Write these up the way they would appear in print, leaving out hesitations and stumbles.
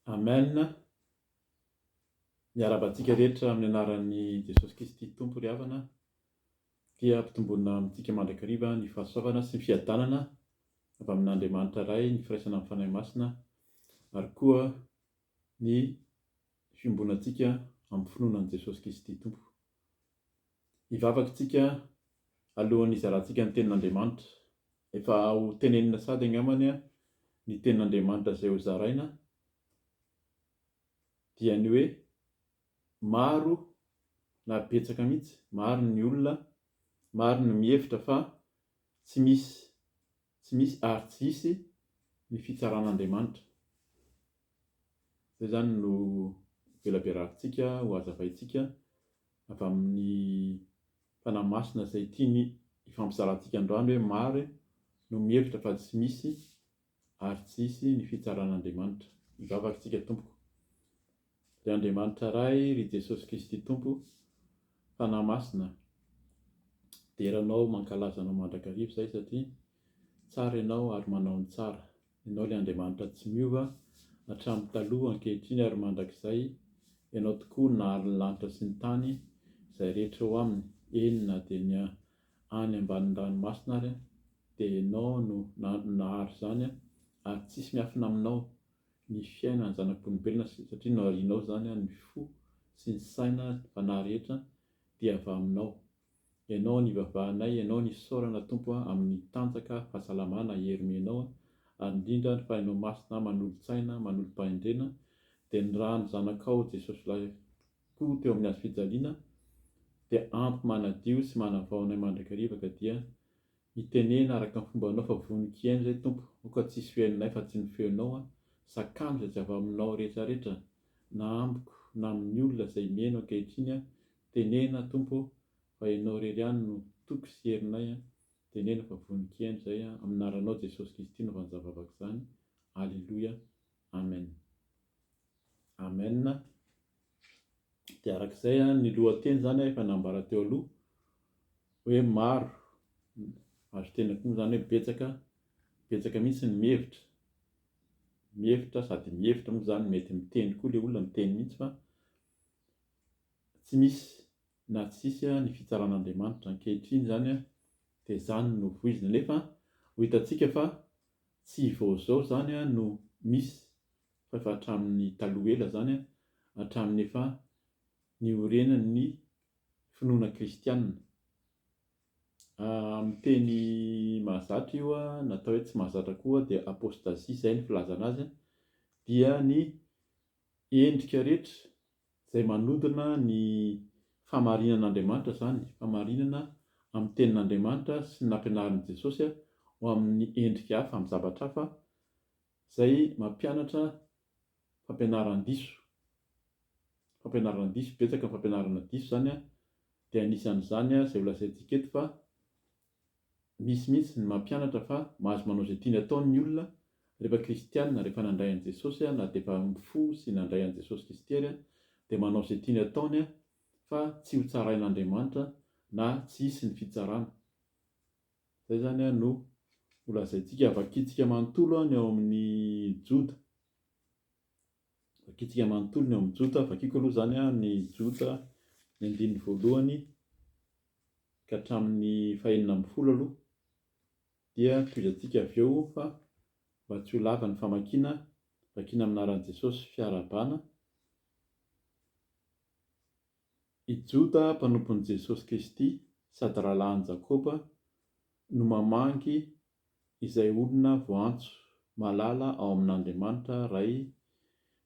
Amen. Miarabantsika rehetra amin'ny anaran'i Jesosy Kristy Tompo ry havana, dia ampitomboina amintsika mandrakariva ny fahasoavana sy ny fiadanana avy amin'Andriamanitra Ray, ny firaisana amin'ny fanahy masina, ary koa ny fiombonantsika amin'ny finoanan'i Jesosy Kristy Tompo. Hivavaka isika alohan'ny hizarantsika ny tenin'Andriamanitra. Efa ho tenenina sady angambany ny tenin'Andriamanitra izay ho zaraina, dia ny hoe maro na betsaka mihitsy, maro ny olona, maro ny mihevitra fa tsy misy ary tsy hisy ny fitsaran'Andriamanitra. Izay zany no velaberarintsika ho hazavaintsika avy amin'ny fanahy masina izay tiany ifampizarantsika androany, hoe maro no mihevitra fa tsy misy ary tsy hisy ny fitsaran'Andriamanitra. Hivavaka isika tompoko. Ry Andriamanitra Ray, ry Jesosy Kristy Tompo, fanahy masina, deranao mankalaza anao mandrakariva izay satria tsara ianao ary manao ny tsara. Ianao ilay Andriamanitra tsy miova hatramin'ny taloha ankehitriny ary mandrakizay. Ianao tokoa nahary ny lanitra sy ny tany izay rehetra ho aminy, eny na dia ny any ambanin'ny ranomasina ary, dia ianao no nahary izany ary tsisy miafina aminao ny fiainan'ny zanak'olombelona, satria naharianao zany ny fo sy ny saina fanahy rehetra dia avy aminao. Ianao ny ivavahanay, ianao ny isaorana Tompo amin'ny tanjaka fahasalamana hieromenao, ary indrindra ny fahainao masina manolo-tsaina, manolo-pahendrena, dia ny raha ny zanakao Jesosy Lahy koa teo amin'ny hazo fijaliana, dia ampy manadio sy manavahonay mandrakariva ka dia mitenena araka ny fombanao fa vonin-kiaina izay Tompo, moka tsisy feonay fa tsy ny feonao, sakano izay tsy avy aminao rehetrarehetra, na amiko na amin'ny olona izay mihaino ankehitriny, tenena Tompo fa ianao irery ihany no toky sy herinay, tenena fa vonin-kiaina izay amin'ny anaranao Jesosy Kristy no vanjavavaka izany. Alleluia. Amen. Amen. Dia arak'izay ny lohateny zany efa nambara teo aloha hoe maro, azo tena koa zany hoe betsaka mihitsy ny mihevitra sady mihevitra moa zany, mety miteny koa ilay olona, miteny mihitsy fa tsy misy na tsisy ny fitsaran'Andriamanitra ankehitriny zany, dia zany no voizina. Nefa ho hitantsika fa tsy vao zao zany no misy, fa efa hatramin'ny taloha ela zany, hatramin'ny efa niorenan'ny finoana kristianina. Amin'ny teny mahazatra io, natao hoe tsy mahazatra koa, dia apôstazia izay ny filazana azy, dia ny endrika rehetra izay manodina ny fahamarinan'Andriamanitra zany, fahamarinana amin'ny tenin'Andriamanitra sy ny nampianaran'i Jesosy ho amin'ny endrika hafa, amin'ny zavatra hafa, izay mampianatra fampianaran-diso, betsaka ny fampianarana diso zany, dia anisan'izany izay ho lazaintsika eto fa misy mihitsy ny mampianatra fa mahazo manao izay tiany ataony ny olona rehefa kristianina, rehefa nandray an'i Jesosy, na dia efa mifo sy nandray an'i Jesosy Kristy ary, dia manao izay tiany ataony fa tsy ho tsarain'Andriamanitra na tsy hisy ny fitsarana. Izay zany no ho lazaintsika. Vakitsika manontolo ny ao amin'ny Joda. Vakitsika manontolo ny ao amin'ny Joda. Vakiko aloha zany ny Joda ny 1 ka hatramin'ny 4 aloha, dia toizantsika avy eo fa mba tsy ho lava ny famakiana, vakiana amin'ny anaran'i Jesosy fiarabana. I Joda, mpanompon'i Jesosy Kristy sady rahalahin'i Jakoba, no mamangy izay olona voantso malala ao amin'Andriamanitra Ray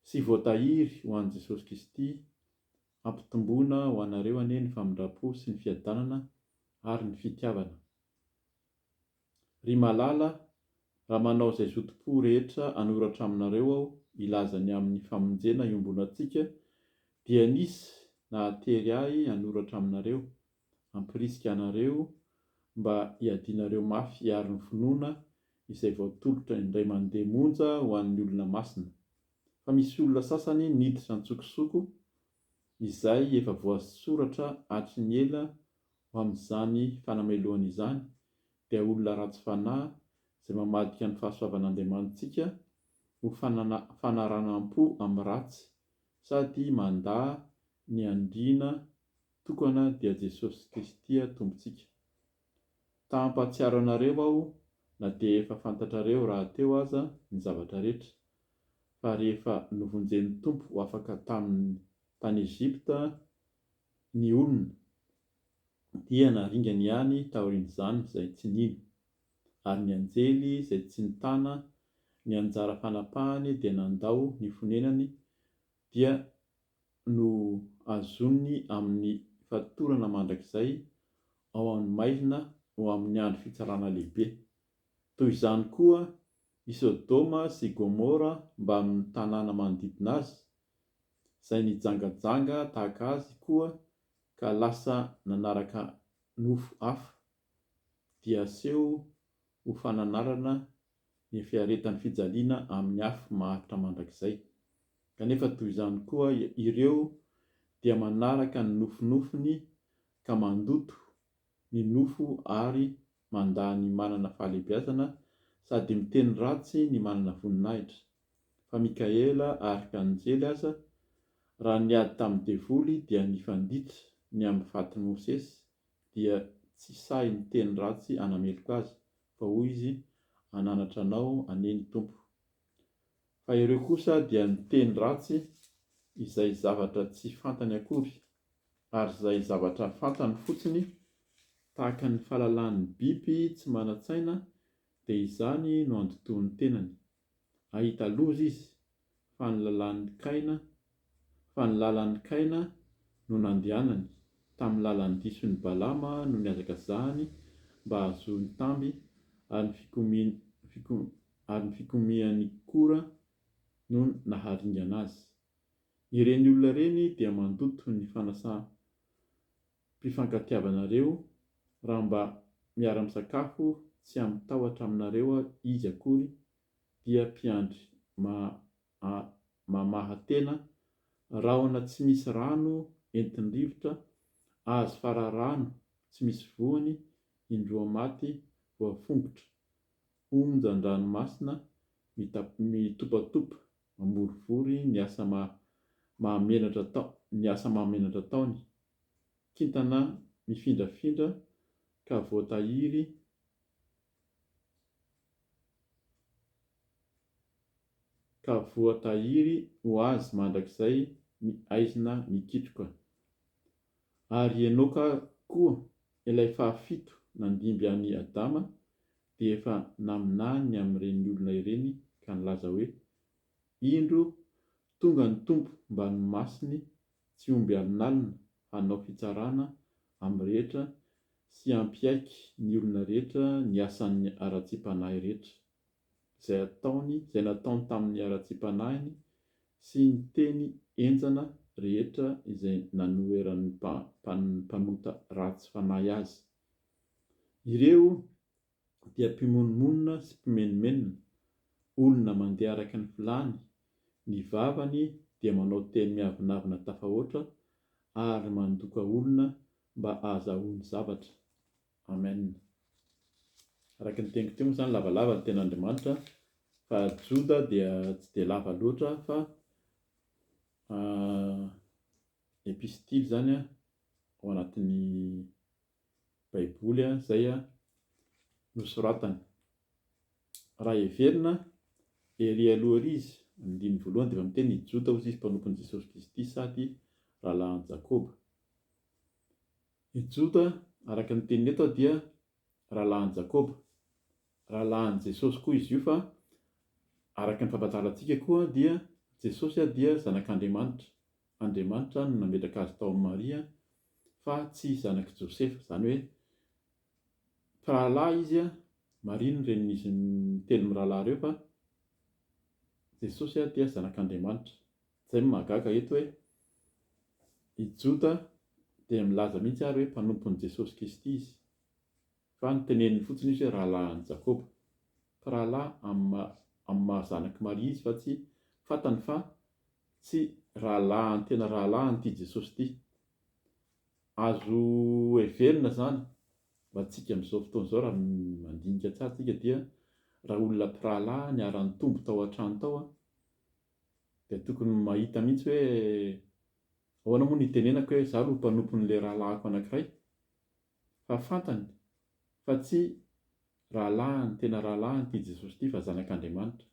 sy voatahiry ho an'i Jesosy Kristy, ampitomboina ho anareo anie ny famindrapo sy ny fiadanana ary ny fitiavana. Ry malala, raha manao izay zotom-po rehetra anoratra aminareo aho, ilazany amin'ny famonjena iombonantsika, dia nisy nahatery ahy anoratra aminareo, hampirisika anareo mba hiadianareo mafy hiaro ny finoana izay voatolotra indray mandeha monja ho an'ny olona masina. Fa misy olona sasany niditra an-tsokosoko, izay efa voasoratra hatry ny ela ho amin'izany fanameloana izany, dia olona ratsy fanahy izay mamadika ny fahasoavan'Andriamanitsika ho fanaranam-po amin'ny ratsy sady mandà ny andriana tokana dia Jesosy Kristy Tompontsika. Tahampatsiaro anareo aho na dia efa fantatrareo raha teo aza ny zavatra rehetra, fa rehefa novonjen'ny Tompo ho afaka tany Ezipta ny olona dia naringana ihany taorian'izany izay tsy nino, ary ny anjely izay tsy nitana ny anjara fanapahany dia nandao ny fonenany dia no azoniny amin'ny fatorana mandrakizay ao amin'ny maizina ho amin'ny andro fitsarana lehibe. Toy izany koa i Sodoma sy Gomora mba amin'ny tanàna manodidina azy izay nijangajanga tahaka azy koa ka lasa nanaraka nofo hafa dia aseho ho fananarana ny fiaretan'ny fijaliana amin'ny afo maharitra mandrakizay. Kanefa toy izany koa ireo dia manaraka ny nofinofiny ka mandoto ny nofo ary mandà ny manana fahalehibiazana sady miteny ratsy ny manana voninahitra. Fa Mikaela arikanjely aza raha niady tamin'ny devoly dia nifanditra ny amin'ny vatin'i Mosesy dia tsy sahy niteny ratsy anameloko azy, fa hoy izy ananatra anao aneny Tompo. Fa ireo kosa dia niteny ratsy izay zavatra tsy fantany akory, ary izay zavatra fantany fotsiny tahaka ny fahalalan'ny biby tsy manan-tsaina dia izany no andotoany tenany. Ahita loza izy fa ny lalan'ny Kaina no nandehanany, tamin'ny lalan'ny dison'ny Balama no niazakazahany mba hahazoany tamby, ary ny fikomihan'ny Kora no naharingana azy. Ireny olona ireny dia mandoto ny mpifankatiavanareo raha mba miara-misakafo tsy amitahotra aminareo izy akory dia mpiandry mamaha tena, rahona tsy misy rano entiny rivotra, azo fararano tsy misy voany, indroa maty voafongotra, onjan-dranomasina mitopatopa, mamorivory ny asa mahamenatra taony, kintana mifindrafindra ka voatahiry ho azy mandrakizay aizina mikitroka. Ary Enoka koa, ilay fahafito nandimby an'i Adama, dia efa naminany amin'ireny olona ireny ka nilaza hoe: indro tonga ny Tompo mba ny masiny tsy omby alinalina, hanao fitsarana amin'ny rehetra sy hampiaiky ny olona rehetra ny asan'ny ara-tsim-panahy rehetra izay nataony tamin'ny ara-tsim-panahiny sy ny teny enjana rehetra izay nanoheran'ny mpanota ratsy fanahy azy. Ireo dia mpimonomonina sy mpimenomenona, olona mandeha araka ny filany, ny vavany dia manao teny miavonavina tafahoatra ary mandoka olona mba ahazahoany zavatra. Amen. Araka ny teniko teo moa izany lavalava ny ten'Andriamanitra, fa Joda dia tsy dia lava loatra fa epistily izany ao anatin'ny Baiboly izay nosoratany. Raha heverina ery aloha ery izy, andiny voalohany dia efa miteny ny Joda hozy izy mpanompon'i Jesosy Kristy sady rahalahin'i Jakoba. Ny Joda araka ny teniny eto dia rahalahin'i Jakoba, rahalahin'i Jesosy koa izy io, fa araka ny fahafantarantsika koa dia Jesosy dia zanak'Andriamanitra. Andriamanitra no nametraka azy tao amin'ny Maria, fa tsy zanak'i Josefa, izany hoe rahalahy izy, marino ireny izy miteny mirahalahy ireo, fa Jesosy dia zanak'Andriamanitra. Izay mahagaga eto hoe i Joda dia milaza mihitsy ary hoe mpanompon'i Jesosy Kristy izy, fa niteneniny fotsiny izy hoe rahalahin'i Jakoba, fa rahalahy amin'ny mahazanaky Maria izy, fa tsy fantany fa tsy rahalahy tena rahalahy an'ity Jesosy ity. Azo heverina zany mba antsika amin'izao fotoana izao, raha mandinika tsara tsika, dia raha olona mpirahalahy ny aran'ny tombo tao an-trano tao dia tokony mahita mihitsy hoe ahoana moa ny tenenako hoe izaho ro mpanompon'ilay rahalahiko anankiray, fa fantany fa tsy rahalahy ny tena rahalahy ity Jesosy ity fa zanak'Andriamanitra.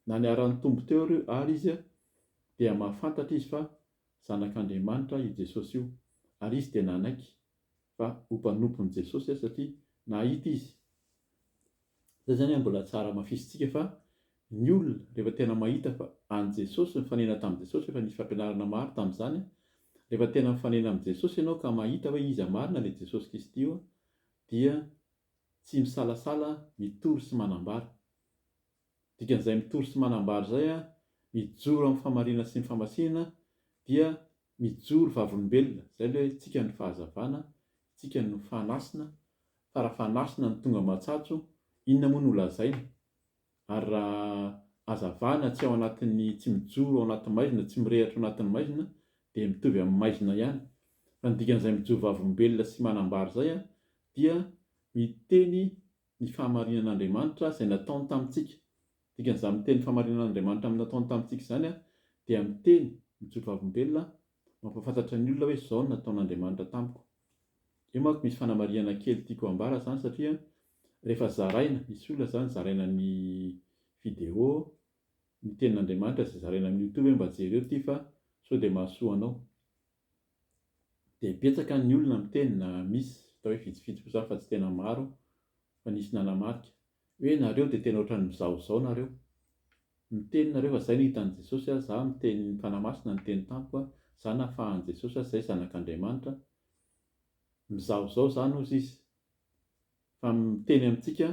Na ny aran'ny tombo teo ary izy dia mahafantatra izy fa zanak'Andriamanitra io Jesosy io, ary izy dia nanaiky fa ho mpanompon'i Jesosy satria nahita izy. Zay zany mbola tsara mafisitsika fa ny olona rehefa tena mahita fa an Jesosy mifanena tamin'i Jesosy, efa nisy fampianarana maro tamin'izany, rehefa tena mifanena amin'ny Jesosy ianao ka mahita hoe iza marina ilay Jesosy Kristy io dia tsy misalasala, mitory sy manambara. Dikan'izay mitory sy manambara zay mijoro amin'ny famarinana sy ny famasinana dia mijoro vavolombelona. Zay ilay hoe tsika ny fahazavana, tsika ny fanasina, fa raha fanasina ny tonga matsatso, inona moa no lazaina? Ary raha hazavana tsy ao anatin'ny, tsy mijoro ao anatin'ny maizina, tsy mirehatra ao anatin'ny maizina, dia mitovy amin'ny maizina ihany. Fa ny dikan'izay mijoro vavolombelona sy manambara zay dia miteny ny fahamarinan'Andriamanitra izay nataony tamintsika. Dikan'izany miteny fahamarinan'Andriamanitra nataony tamintsika izany dia miteny mijoro vavolombelona mampahafantatra ny olona hoe izao no nataon'Andriamanitra tamiko. Io manko misy fanamariana kely tiako ambara zany satria rehefa zaraina, misy olona zany zaraina ny vidéo ny tenin'Andriamanitra izay zaraina amin'ny YouTube hoe mba jereo ity fa sao dia mahasoa anao. Dia betsaka ny olona miteny, na misy atao hoe vitsivitsy koa zany fa tsy tena maro, fa nisy nanamarika hoe nareo dia tena ohatran'ny mizaozao nareo, miteny nareo fa izay no hitan'i Jesosy izaho miteny ny fanamasina ny teny tamiko izaho nahafahan'i Jesosy izay zanak'Andriamanitra. Mizaozao zany ozy izy, fa miteny amintsika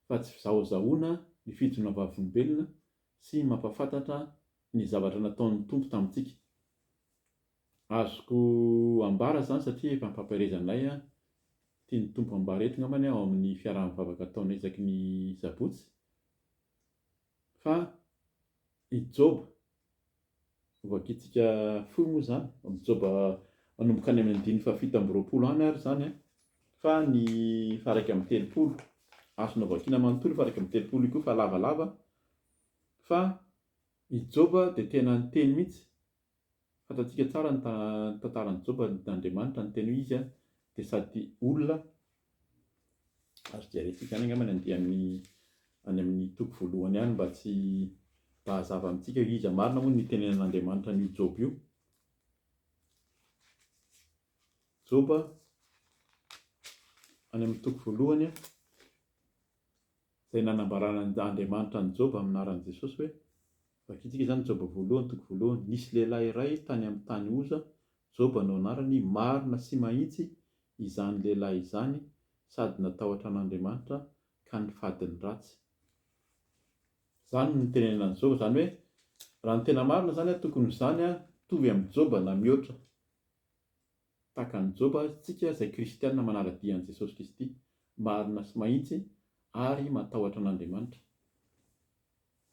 fa tsy fizahozahoana ny fijona vavolombelona sy mampahafantatra ny zavatra nataon'ny tompo tamintsika. Azoko ambara zany satria efa mifampireza anay tia ny tompo ambara eto angambany ao amin'ny fiaraha-mivavaka ataonay isaky ny sabotsy, fa i Joba ovakitsika fohy moa zany, Joba manomboka any amin'ny 7:20 any ary zany fa ny faraika amin'ny 30 azonao vakiana manontolo fa raika amin'ny 30 koa fa lavalava, fa i Joba dia tena niteny mihitsy. Fantatsika tsara ny tantaran'i Joba, n'Andriamanitra ny teny hoe izy dia sady olona, azo jerentsika any angambany andeha any amin'ny toko voalohany ihany mba tsy bahazava amintsika hoe iza marina moa ny tenenan'Andriamanitra ny Joba io. Joba any amin'ny toko voalohany izay nanambarana Andriamanitra ny Joba amin'ny anaran'i Jesosy hoe, vakitsika zany Joba voalohany toko voalohany: nisy lehilahy iray tany amin'ny tany Oza, Joba no anarany, marina sy mahitsy izany lehilahy izany, sady natahotra an'Andriamanitra ka ny fadiny ratsy. Zany no tenenan'i Joba, zany hoe raha ny tena marina zany tokony izany tovy amin'ny Joba na mihoatra tahaka ny Joba tsika izay kristianina manara-dia an'i Jesosy Kristy, marina sy mahitsy ary matahotra an'Andriamanitra.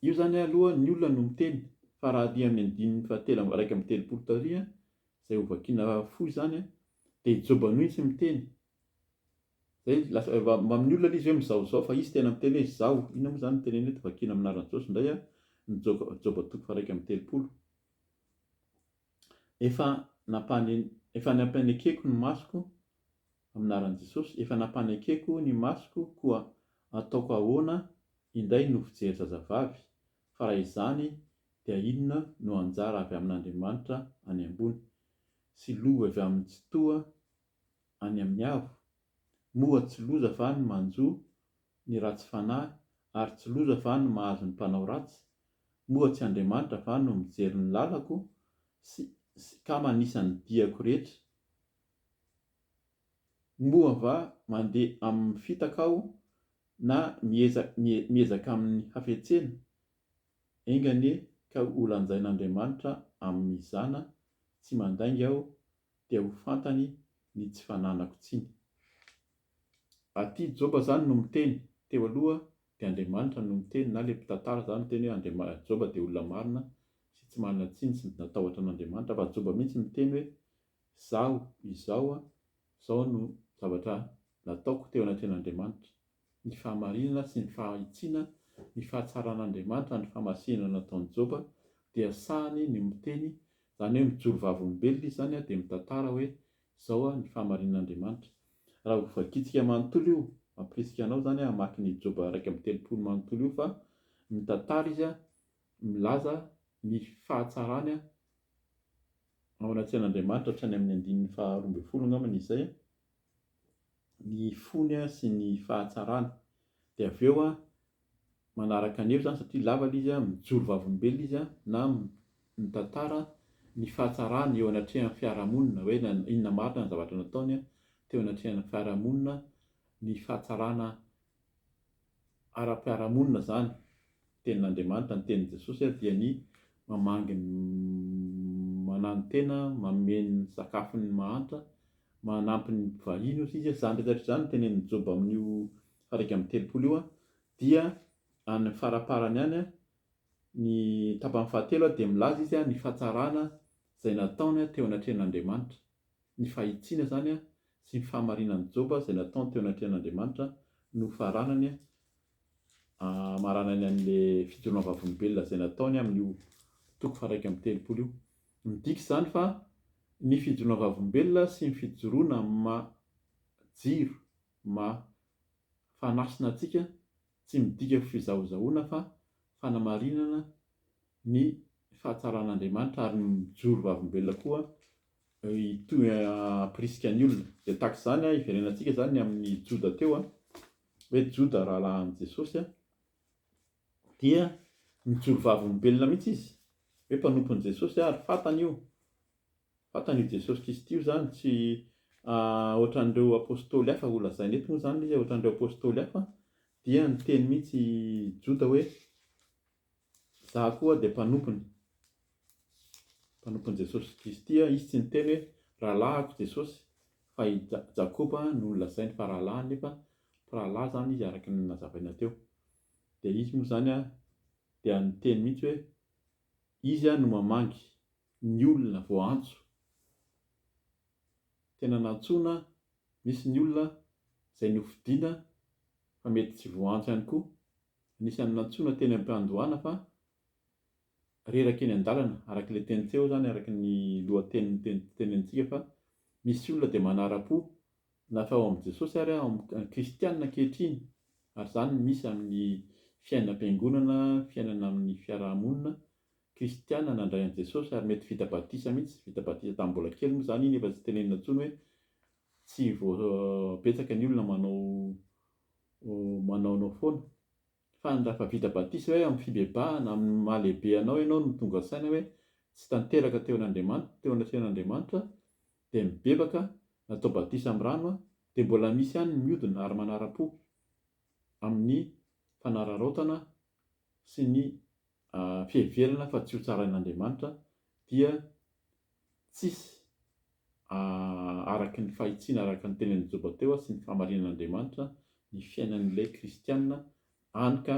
Io zany aloha ny olona no miteny, fa raha aty amin'ny 1:30 taria izay hovakiana fohy zany dia Joba mihitsy miteny. Zay lasa amin'ny olona izy hoe mizaozao fa izy tena miteny hoe izao. Inona moa zany ny teneny eto vakiana amin'ny anaran'i Jesosy indray ny Joba 1:30. Efa nampanekeko ny masoko amin'ny anaran'i Jesosy, efa nampanekeko ny masoko koa ataoko ahoana indray no fijery zazavavy, fa raha izany dia inona no anjara avy amin'Andriamanitra any ambony? Sy loha avy amin'ny tsy toa any amin'ny avo, moa tsy loza va ny manjo ny ratsy fanahy, ary tsy loza va ny mahazo ny mpanao ratsy? Moa tsy Andriamanitra va no mijery ny lalako ka manisa ny diako rehetra? Moa va mandeha amin'ny fitaka aho na miezaka amin'ny hafetsena? Engane ka ho lanjain'Andriamanitra amin'izana, tsy mandainga aho dia ho fantany ny tsy fananako tsiny. Aty Joba zany no miteny, teo aloha dia Andriamanitra no miteny, na ilay mpitantara zany miteny hoe Joba dia olona marina sy tsy manana tsiny sy natahotra an'Andriamanitra, fa Joba mihitsy miteny hoe izao no zavatra nataoko teo anatrehan'Andriamanitra, ny fahamarinana sy ny fahitsiana ny fahatsaran'Andriamanitra, ny famasinana nataon'i Joba dia sahany ny miteny, zany hoe mijoro vavolombelona izy zany dia mitantara hoe izao ny fahamarinan'Andriamanitra. Raha ho vakitsika manontolo io, mampirisika anao zany hamaky ny Joba 1:30 manontolo io, fa mitantara izy milaza ny fahatsarany ao anaty an'Andriamanitra hatrany amin'ny 12 angambany izay ny fony sy ny fahatsarana. Dia avy eo manaraka an'io zany satria lava izy mijoro vavolombelona izy na mitantara ny fahatsarany eo anatrehan'ny fiarahamonina, hoe inona marina ny zavatra nataony teo anatrehan'ny fiarahamonina, ny fahatsarana ara-piarahamonina zany. Tenin'Andriamanitra, ny tenin'i Jesosy dia ny mamangy manano-tena, mameny sakafony mahantra, manampy ny mpivahiny ozy izy. Zany rehetra zany tenenin'i Joba amin'io 1:30 io dia any faraparany any ny tapany fahatelo dia milaza izy ny fahatsarana izay nataony teo anatrehan'Andriamanitra, ny fahitsiana zany sy ny fahamarinan'i Joba izay nataony teo anatrehan'Andriamanitra no faranany maranany an'le fijoroana vavolombelona izay nataony amin'io toko 1:30 io. Midika zany fa ny fijoroana vavolombelona sy ny fijoroana majiro fanasina antsika tsy midika fizahozahoana fa fanamarinana ny fahatsaran'Andriamanitra, ary mijoro vavolombelona koa hampirisika ny olona. Dia tahaka izany iverenantsika zany amin'ny Joda teo hoe Joda rahalahin'i Jesosy dia mijoro vavolombelona mihitsy izy, hoe mpanompon'i Jesosy ary fantany io Jesosy Kristy io zany tsy ohatran'ireo apôstôly hafa ho lazainy eto moa zany izy, ohatran'ireo apôstôly hafa dia niteny mihitsy Joda hoe za koa dia mpanompony Jesosy Kristy. Izy tsy niteny hoe rahalahiko Jesosy, fa i Jakoba no lazainy fa rahalahiny, nefa rahalahy zany izy araka ny nazavaina teo. Dia izy moa zany dia niteny mihitsy hoe izy no mamangy ny olona vao antso. Tena nantsoina, misy ny olona izay nofidiana fa mety tsy voantso ihany koa, anisan'ny nantsoina teny am-piandohana fa reraka eny an-dalana, araka ilay teny teo zany, araka ny lohateny tenenintsika fa misy olona dia manara-po nafa ao amin'i Jesosy ary ao amin'ny kristianina ankehitriny, ary zany misy amin'ny fiainam-piangonana, fiainana amin'ny fiarahamonina kristianina nandray an'i Jesosy, ary mety vita batisa mihitsy, vita batisa tamin'ny mbola kely moa zany iny, efa tsy tenenina intsony hoe tsy voabetsaka ny olona manao foana, fa raha vita batisa hoe amin'ny fibebahana, amin'ny mahalehibe anao ianao no tonga saina hoe tsy tanteraka teo anatrehan'Andriamanitra, dia mibebaka, natao batisa amin'ny rano dia mbola misy ihany ny mihodina ary manara-po amin'ny fanararaotana sy ny fiheverana fa tsy ho tsarain'Andriamanitra, dia tsisy araka ny fahitsiana, araka ny tenenin'i Joba teo sy ny fahamarinan'Andriamanitra ny fiainan'ilay kristianina, hany ka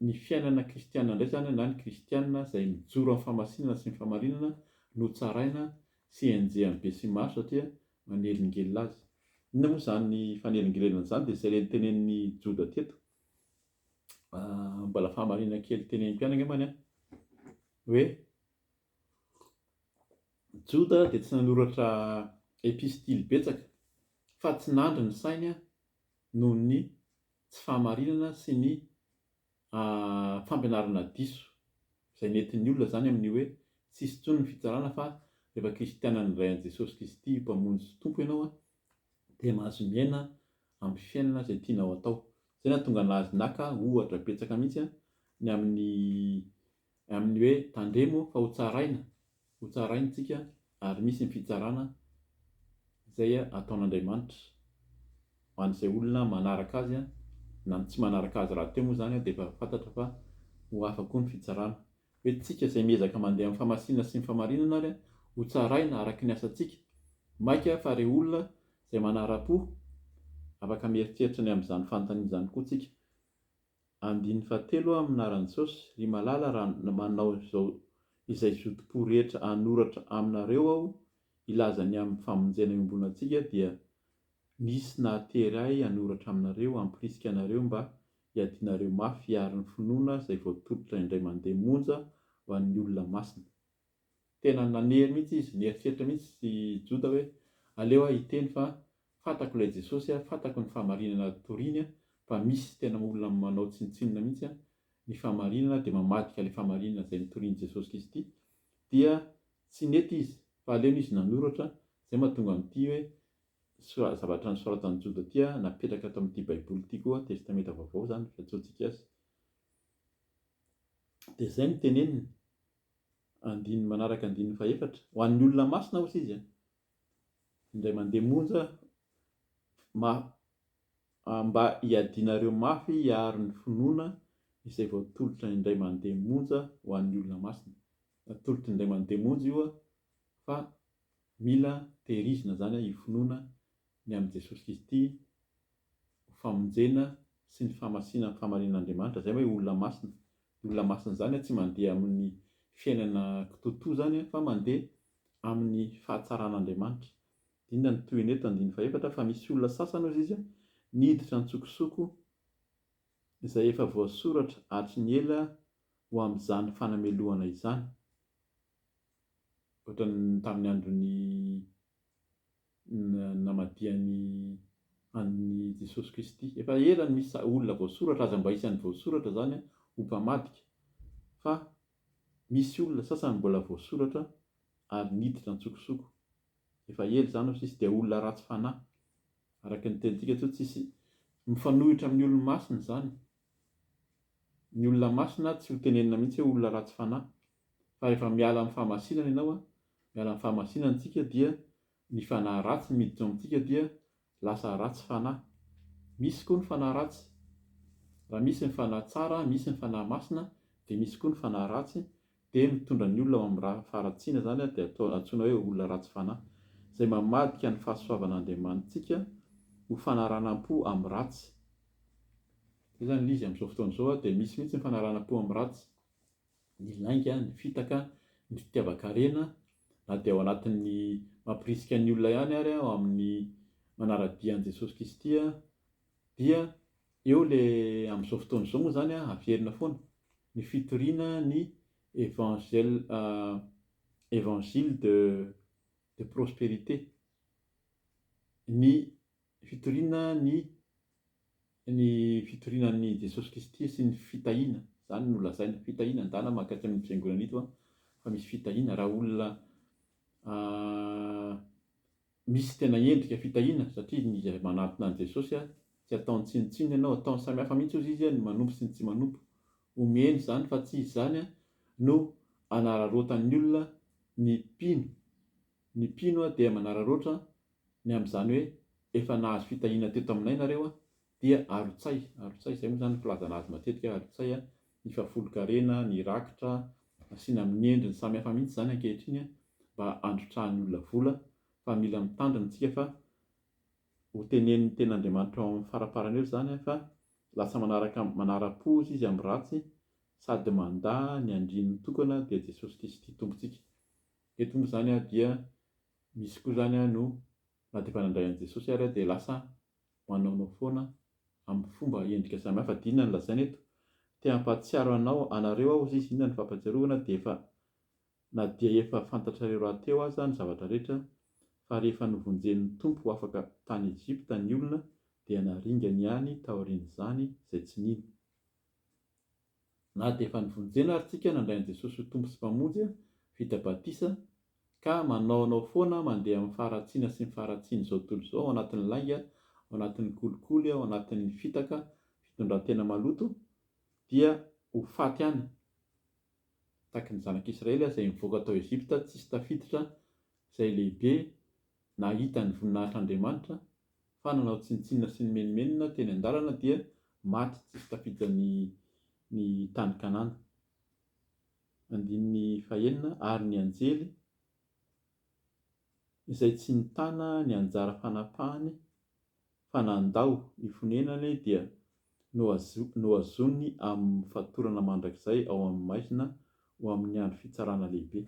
ny fiainana kristianina indray zany na ny kristianina izay mijoro amin'ny famasinana sy ny fahamarinana no tsaraina sy enjehany be sy maro, satria manelingelina azy. Inona moa zany ny fanelingelana zany? Dia izay tenenin'ny Joda teto, mbola fahamarinana kely tenenim-piainana angambany hoe Joda dia tsy nanoratra epistily betsaka, fa tsy nandry ny sainy noho ny tsy fahamarinana sy ny fampianarana diso izay nentin'ny olona zany amin'ny hoe tsisy intsony ny fitsarana fa rehefa kristianina ny iray an'i Jesosy Kristy mpamonjy sy tompo ianao dia mahazo miaina amin'ny fiainana izay tianao atao. Izay nahatonga nazy naka ohatra betsaka mihitsy ny amin'ny hoe tandremo fa ho tsaraintsika, ary misy ny fitsarana izay ataon'Andriamanitra ho an'izay olona manaraka azy, na tsy manaraka azy rahateo moa zany dia efa fantatra fa ho hafa koa ny fitsarana. Hoe tsika izay miezaka mandeha amin'ny famasinana sy ny fahamarinana ary ho tsaraina araka ny asantsika, maika fa ireo olona izay manara-po afaka mieritreritra ny amin'izany fanontaniana izany koa tsika. 7 aminaran'i Jesosy, ry malala raha manao izay zotom-po rehetra hanoratra aminareo aho ilaza ny amin'ny famonjena iombonantsika, dia nisy nahatery ahy hanoratra aminareo, hampirisika anareo mba hiadianareo mafy hiaro ny finoana izay voatolotra indray mandeha monja ho an'ny olona masina. Tena nanery mihitsy izy, nieritreritra mihitsy sy Joda hoe aleo hiteny fa fantako ilay Jesosy, fantako ny fahamarinana toriny, fa misy tena olona manao tsinitsinina mihitsy ny fahamarinana dia mamadika ilay fahamarinana izay nitorian'i Jesosy Kristy, dia tsy nety izy fa aleo izy nanoratra. Izay mahatonga amin'ity hoe zavatra nisoratan'i Joda ity napetraka ato amin'ity baiboly ity koa, testamenta vaovao izany fiantsoantsika azy. Dia izay no teneniny andiny manaraka andiny faefatra ho an'ny olona masina hozy izy indray mandeha monja mba hiadianareo mafy hiaro ny finoana izay voatolotra indray mandeha monja ho an'ny olona masina. Natolotra indray mandeha monja io fa mila tehirizina zany io finoana ny amin'i Jesosy Kristy, ho famonjena sy ny fahamasina fahamarinan'Andriamanitra. Zay hoe olona masina. Olona masina zany tsy mandeha amin'ny fiainana totoa zany fa mandeha amin'ny fahatsaran'Andriamanitra. Inona ny toy eto andiny faefatra fa misy olona sasany hozy izy niditra nitsokosoko izay efa voasoratra hatry ny ela ho amin'izany fanamelohana izany. Ohatran'ny tamin'ny andron'ny namadiany an'i Jesosy Kristy, efa ela misy olona voasoratra aza mba isan'ny voasoratra zany ho mpamadika, fa misy olona sasany mbola voasoratra ary niditra nitsokosoko. Efa ela zany hozy izy dia olona ratsy fanahy. Araka ny tenintsika eto tsisy mifanohitra amin'ny olona masina zany. Ny olona masina tsy ho tenenina mihitsy hoe olona ratsy fanahy, fa rehefa miala amin'ny fahamasinana ianao, miala amin'ny fahamasinana antsika dia ny fanahy ratsy miditra amintsika dia lasa ratsy fanahy. Misy koa ny fanahy ratsy. Raha misy ny fanahy tsara, misy ny fanahy masina, dia misy koa ny fanahy ratsy, dia mitondra ny olona ao amin'ny raha faharatsiana zany dia antsoina hoe olona ratsy fanahy, izay mamadika ny fahasoavan'Andriamanitsika ho fanaranam-po amin'ny ratsy. Izay zany izy amin'izao fotoana izao dia misy mihitsy ny fanaranam-po amin'ny ratsy, ny lainga, ny fitaka, ny fitiavan-karena, na dia ao anatin'ny mampirisika ny olona ihany ary ao amin'ny manara-dian'i Jesosy Kristy, dia eo le amin'izao fotoana izao moa zany averina foana ny fitoriana ny évangile de prospérité, ny fitoriana ny fitorinan'i Jesosy Kristy sy ny fitahiana. Zany no lazaina fitahiana, ndana makatra amin'ny fiangonana ito fa misy fitahiana. Raha olona misy tena endrika fitahiana satria ny manantona an'i Jesosy tsy ataony tsinitsinina ianao, ataony samihafa mihitsy hozy izy ny manompo sy ny tsy manompo. Omeny zany fa tsy izy zany no anararotan'ny olona ny mpino. Ny mpino dia manararoatra ny amin'izany hoe efa nahazo fitahiana teto aminay nareo dia arotsay. Izay moa zany filazana azy matetika, arotsay ny fahafolo-karena, ny rakitra, asiana amin'ny endriny samihafa mihitsy zany ankehitriny mba androtrahan'ny olona vola. Fa mila mitandrina isika fa ho tenenin'ny ten'Andriamanitra ao amin'ny faraparany eo zany fa lasa manara-po izy amin'ny ratsy sady mandà ny andrin'ny tokana dia Jesosy Kristy tompontsika. Eto moa zany dia misy koa zany no na dia efa nandray an'i Jesosy ary dia lasa manaonao foana amin'ny fomba endrika samihafa. Dinona ny lazaina eto, te hampahatsiaro anareo aho izy, inona ny fampatsiarovana dia efa na dia efa fantatrareo rahateo aza ny zavatra rehetra, fa rehefa novonjen'ny tompo afaka tany Ejipta ny olona dia naringany ihany taorian'izany izay tsy nino. Na dia efa nivonjena ary tsika nandray an'i Jesosy ho tompo sy mpamonjy vita batisa, ka manaonao foana mandeha amin'ny faharatsiana sy ny faharatsiana izao tontolo izao, ao anatin'ny lainga, ao anatin'ny kolikoly, ao anatin'ny fitaka, fitondran-tena maloto, dia ho faty ihany. Tahaka ny zanak'Israely izay nivoaka tao Ejipta tsisy tafiditra izay lehibe nahita ny voninahitr'Andriamanitra, fa nanao tsinitsinina sy ny menomenona teny an-dalana dia maty tsisy tafiditra ny tany Kanana. Andininy fahenina, ary ny anjely izay tsy nitana ny anjara fanapahany fa nandao ny fonenany dia nohazony amin'ny fatorana mandrakizay ao amin'ny maizina ho amin'ny andro fitsarana lehibe.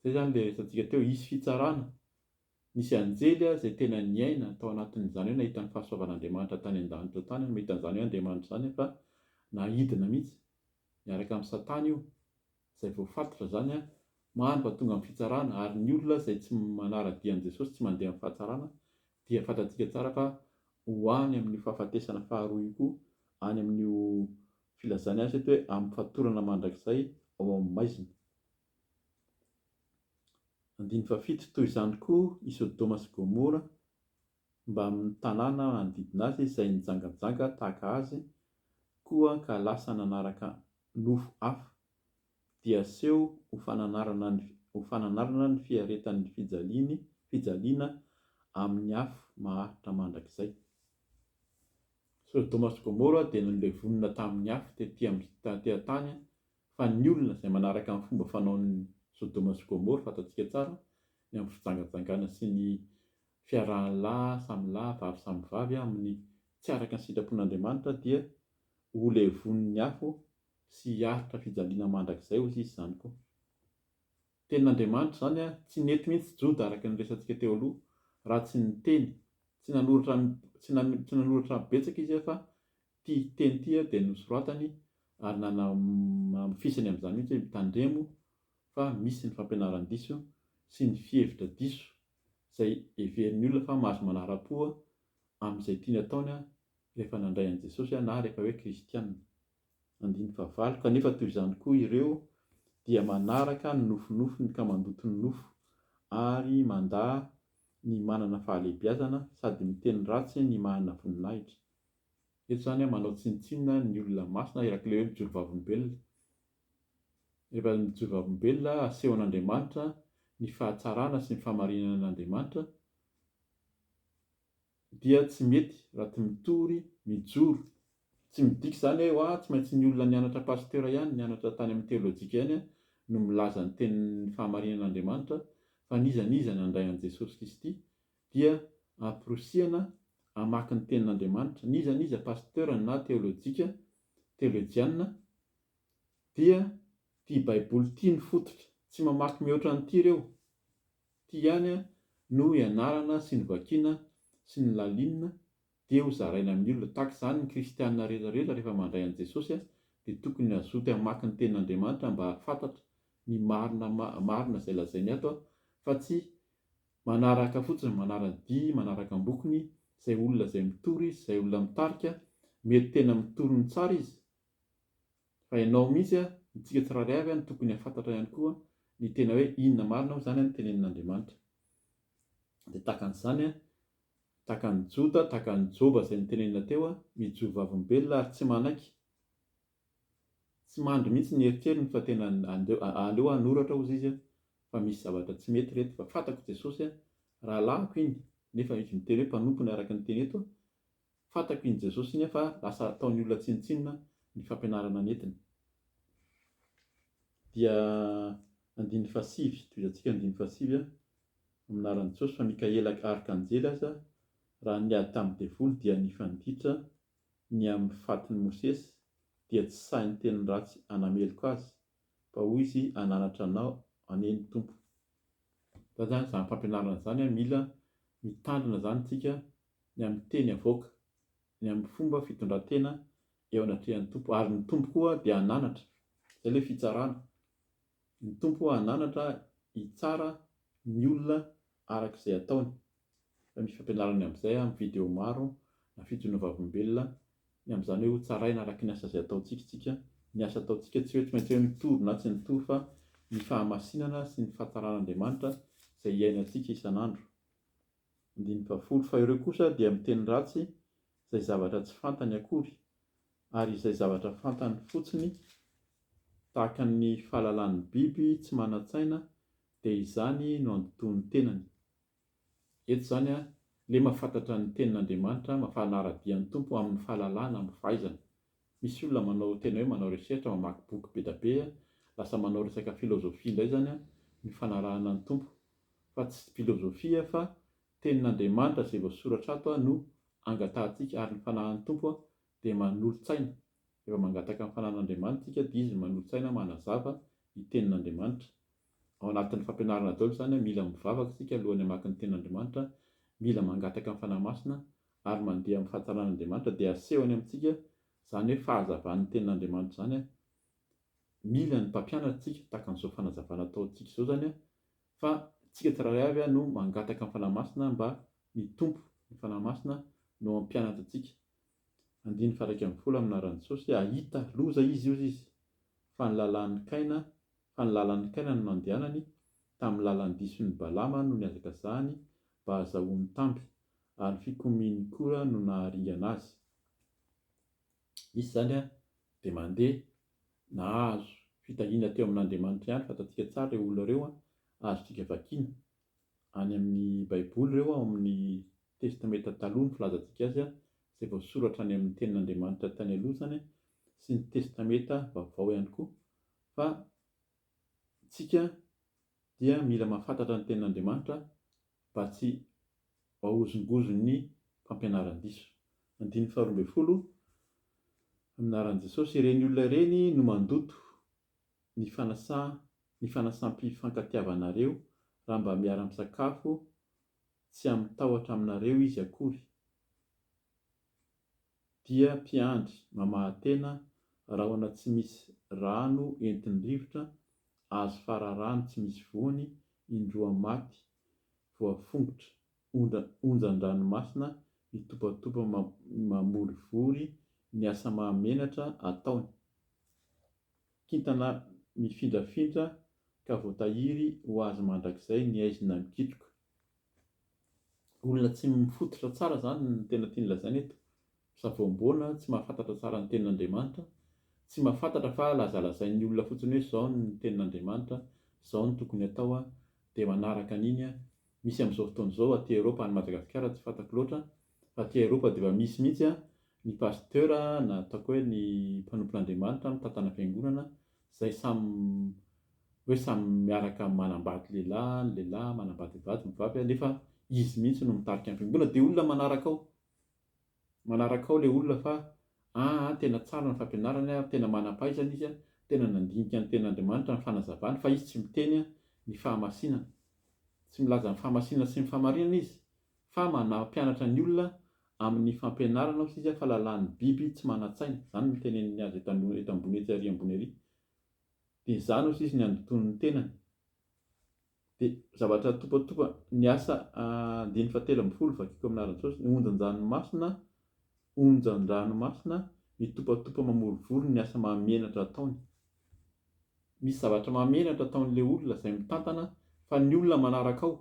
Izay zany ilay resantsika teo, hisy fitsarana Nisy anjely izay tena niaina tao anatin'izany hoe nahita ny fahasoavan'Andriamanitra tany an-danitra tany no mahita an'izany hoe Andriamanitra izany fa nahidina mihitsy miaraka amin'ny Satana io, izay voafatotra zany maro mba tonga amin'ny fitsarana. Ary ny olona izay tsy manara-dian'i Jesosy, tsy mandeha amin'ny fahatsarana, dia fantatsika tsara fa ho any amin'ny fahafatesana faharoa io koa, any amin'io filazany azy eto hoe amin'ny fatorana mandrakizay ao amin'ny maizina. 7 toy izany koa i Sodoma sy Gomora mba amin'ny tanàna manodidina azy izay nijangajanga tahaka azy koa ka lasa nanaraka nofo hafa, dia seho ho fananarana ny fiaretan'ny fijaliana amin'ny afo maharitra mandrakizay. Sodoma sy Gomora dia nolevonina tamin'ny afo tetỳ tany, fa ny olona izay manaraka amin'ny fomba fanaon'ny Sodoma sy Gomora fantatsika tsara ny amin'ny fijangajangana sy ny fiarahan-lahy samy lahy, vavy samy vavy amin'ny tsy araka ny sitrapon'Andriamanitra, dia ho levon'ny afo sy hiaritra fijaliana mandrakizay hozy izy izany koa. Tenin'Andriamanitra zany tsy nety mihitsy joda araka ny resantsika teo aloha raha tsy niteny, tsy nanoratra betsaka izy fa ty teny ty dia nosoratany ary namafisany amin'izany mihitsy hoe mitandremo fa misy ny fampianaran-diso sy ny fihevitra diso izay heverin'ny olona fa mahazo manara-po amin'izay tiany ataony rehefa nandray an'i Jesosy na rehefa hoe kristianina. 9 kanefa toy izany koa ireo dia manaraka ny nofinofiny ka mandoto ny nofo ary mandà ny manana fahalehibiazana sady miteny ratsy ny manana voninahitra. Eto izany manao tsinontsinona ny olona masina irak'ilay hoe mijoro vavolombelona. Rehefa mijoro vavolombelona asehon'Andriamanitra ny fahatsarana sy ny fahamarinana an'Andriamanitra, dia tsy mety raha tsy mitory mijoro. Tsy midika izany hoe tsy maintsy ny olona nianatra pastera ihany, nianatra tany amin'ny teolojika ihany no milaza ny tenin'ny fahamarinan'Andriamanitra, fa niza nandray an'i Jesosy Kristy dia amporosiana hamaky ny tenin'Andriamanitra. Niza pastera na teolojianina dia tia baiboly tia ny fototra, tsy mamaky mihoatra an'ity ireo. Ty ihany no ianarana sy ny vakiana sy ny lalinina dia ho zaraina amin'ny olona. Tahaka izany ny kristianina rehetrarehetra rehefa mandray an'i Jesosy dia tokony hazoto hamaky ny tenin'Andriamanitra mba hafantatra ny marina izay lazainy ato, fa tsy manaraka fotsiny, manara-dia, manaraka ambokony izay olona izay mitory, izay olona mitarika, mety tena mitory ny tsara izy, fa ianao mihitsy tsika tsiraray avy no tokony hafantatra ihany koa ny tena hoe inona marina ho izany ny tenenin'Andriamanitra. Dia tahaka ny Joda, tahaka ny Joba izay nitenenina teo, mijoro vavolombelona ary tsy manaiky, tsy mandry mihitsy ny eritreritiny fa tena aleo hanoratra hozy izy fa misy zavatra tsy mety reto, fa fantako Jesosy raha lahako iny, nefa izy miteny hoe mpanompony araka ny teny eto, fantako iny Jesosy iny fa lasa ataon'ny olona tsinontsinona ny fampianarana netiny. Dia 7 toy izantsika 7 aminaran'i Jesosy fa Mikaela arkanjely aza raha niady tamin'ny devoly dia nifanditra ny amin'ny fatin'i Mosesy, dia tsy sahy ny teny ratsy anameloko azy, fa hoy izy ananatra anao aneny Tompo. Zany fampianarana izany mila mitandrina zany tsika ny amin'ny teny avoaka, ny amin'ny fomba fitondran-tena eo anatrehan'ny Tompo, ary ny Tompo koa dia ananatra, izay ilay fitsarana. Ny Tompo ananatra hitsara ny olona arak'izay ataony. Fa misy fampianarana amin'izay amin'ny video maro na fitondrina vavolombelona ny amin'izany hoe ho tsaraina araka ny asa izay ataontsika. Ny asa ataontsika tsy maintsy hoe mitory na tsy mitory, fa ny fahamasinana sy ny fahatsaraan'Andriamanitra izay iainantsika isan'andro. 10 fa ireo kosa dia miteny ratsy izay zavatra tsy fantany akory, ary izay zavatra fantany fotsiny tahaka ny fahalalan'ny biby tsy manan-tsaina, dia izany no andoton'ny tenany. Eto izany le mahafantatra ny tenin'Andriamanitra, mahafanara-dian'ny Tompo amin'ny fahalalana, amin'ny fahaizana. Misy olona manao tena hoe manao recherche, mamaky boky be da be, lasa manao resaka filozofia indray zany ny fanarahana ny Tompo, fa tsy filozofia fa tenin'Andriamanitra izay voasoratra ato no angatahantsika, ary ny fanahin'ny Tompo dia manolo-tsaina. Rehefa mangataka ny fanan'Andriamanitra dia izy manolo-tsaina, manazava ny tenin'Andriamanitra. ao anatin'ny fampianarana daholo zany mila mivavaka isika alohan'ny hamaky ny tenin'Andriamanitra, mila mangataka amin'ny fanahy masina ary mandeha amin'ny fahatsaràn'Andriamanitra dia asehony amintsika zany hoe fahazavan'ny tenin'Andriamanitra zany mila ny mpampianatra tsika tahaka an'izao fanazavana ataontsika izao zany fa tsika tsirairay avy no mangataka amin'ny fanahy masina mba mitompo ny fanahy masina no mampianatra antsika. 1:20 amin'ny anaran'i Jesosy ahita loza izy io izy fa ny lalan'ny Kaina no nandehanany, tamin'ny lalan'ny diso ny Balama no niazaka zahany mba hahazahoany tamby, ary fikomiany koa no naharingana azy. Izy zany dia mandeha nahazo fitahiana teo amin'Andriamanitra ihany, fantatsika tsara ireo olona ireo azontsika vakiana any amin'ny baiboly ireo ao amin'ny testameta taloha ny filazantsika azy izay voasoratra any amin'ny tenin'Andriamanitra tany aloha zany sy ny testameta vaovao ihany koa, fa tsika dia mila mahafantatra ny tenin'Andriamanitra mba tsy hahozongozon'ny fampianaran-diso. 1:12 amin'ny anaran'i Jesosy, ireny olona ireny no mandoto ny fanasam-pifankatiavanareo raha mba miara-misakafo tsy amitahotra aminareo izy akory, dia mpiandry mamahatena rahona tsy misy rano entin'ny rivotra, azo fararano tsy misy voany, indroa maty, voafongotra, onjan-dranomasina, mitopatopa mamorivory, ny asa mahamenatra ataony, kintana mifindrafindra ka voatahiry ho azy mandrakizay ny aizina mikitroka. Olona tsy mifototra tsara zany ny tena tiany lazaina eto, savoamboana tsy mahafantatra tsara ny tenin'Andriamanitra, tsy mahafantatra fa lazalazain'ny olona fotsiny hoe zao ny tenin'Andriamanitra, zao ny tokony atao dia manaraka an'iny misy amin'izao fotoana izao aty Eropa any Madagasikara tsy fantako loatra, fa aty Eropa dia efa misy mihitsy ny pasteur na ataoko hoe ny mpanompon'Andriamanitra mitantana fiangonana izay samy miaraka manambady lehilahy, ny lehilahy manambady vavy, ny vavy nefa izy mihitsy no mitarika ny fiangonana dia olona manaraka ao ilay olona fa tena tsara ny fampianarana, tena manam-pahaizana izy, tena nandinika ny tenin'Andriamanitra ny fanazavany, fa izy tsy miteny ny fahamasinana, tsy milaza ny fahamasinana sy ny fahamarinana izy, fa manampianatra ny olona amin'ny fampianarana ao izy fa lalan'ny biby tsy manan-tsaina, zany no teneniny azy eto ambony etsy ary ambony ery, dia izany izy ny andoton'ny tenany. Dia zavatra topatopa ny asa 1:13 vakiko amin'ny anaran'i Jesosy, ny onjan-dranomasina mitopatopa mamorivory ny asa mahamenatra ataony. Misy zavatra mahamenatra ataon'ilay olona izay mitantana, fa ny olona manaraka ao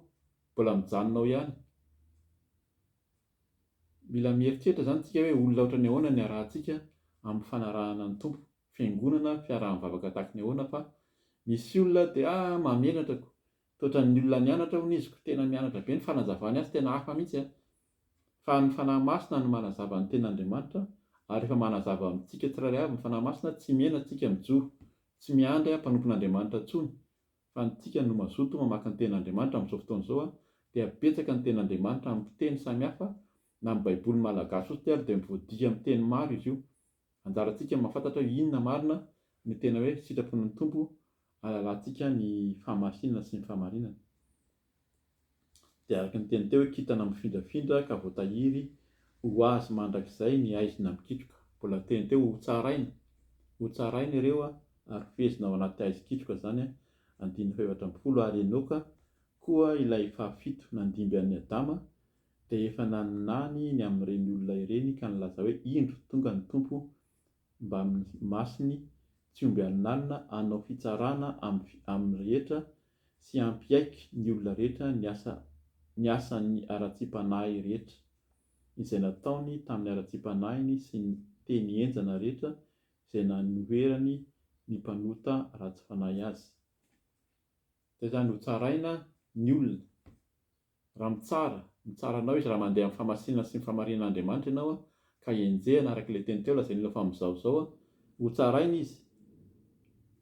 mbola mijanona ao ihany. Mila mieritreritra zany tsika hoe olona ohatrany ahoana ny arahantsika amin'ny fanarahana ny tompo, fiangonana, fiaraha-mivavaka tahaka ny ahoana, fa misy olona dia mahamenatrako, toatran'ny olona nianatra hono izy, tena mianatra be, ny fanazavany azy tena hafa mihitsy fa ny fanahy masina no manazava ny tenin'Andriamanitra, ary rehefa manazava amintsika tsirairay avy ny fanahy masina, tsy miena tsika mijoro, tsy miandry mpanompon'Andriamanitra intsony, fa tsika no mazoto mamaky ny tenin'Andriamanitra amin'izao fotoana izao dia betsaka ny tenin'Andriamanitra amin'ny fiteny samihafa, na amin'ny baiboly malagasy ozy dia mivoadika amin'ny teny maro izy io. Anjarantsika mahafantatra hoe inona marina ny tena hoe sitrapon'ny tompo, ahalalantsika ny fahamasinana sy ny fahamarinana. Dia araka ny teny teo hoe kintana mifindrafindra ka voatahiry ho azy mandrakizay ny aizina mikitroka, mbola teny teo ho tsaraina ireo ary fehezina ao anaty aiza-kitroka zany 1:17, ary Enoka koa ilay fahafito nandimby an'i Adama dia efa naninany ny amin'ireny olona ireny ka nilaza hoe indro tonga ny tompo mba masiny tsy omby alinalina hanao fitsarana amin'ny rehetra sy hampiaiky ny olona rehetra ny asan'ny ara-tsi-panahy rehetra izay nataony tamin'ny ara-tsi-panahiny sy ny teny enjana rehetra izay nanoherany ny mpanota ratsy fanahy azy. Izay zany ho tsaraina ny olona raha mitsara anao izy, raha mandeha amin'ny fahamasinana sy ny fahamarinan'Andriamanitra ianao ka enjehana araka ilay teny teo lazain'ny olona fa mizaozao ho tsaraina izy,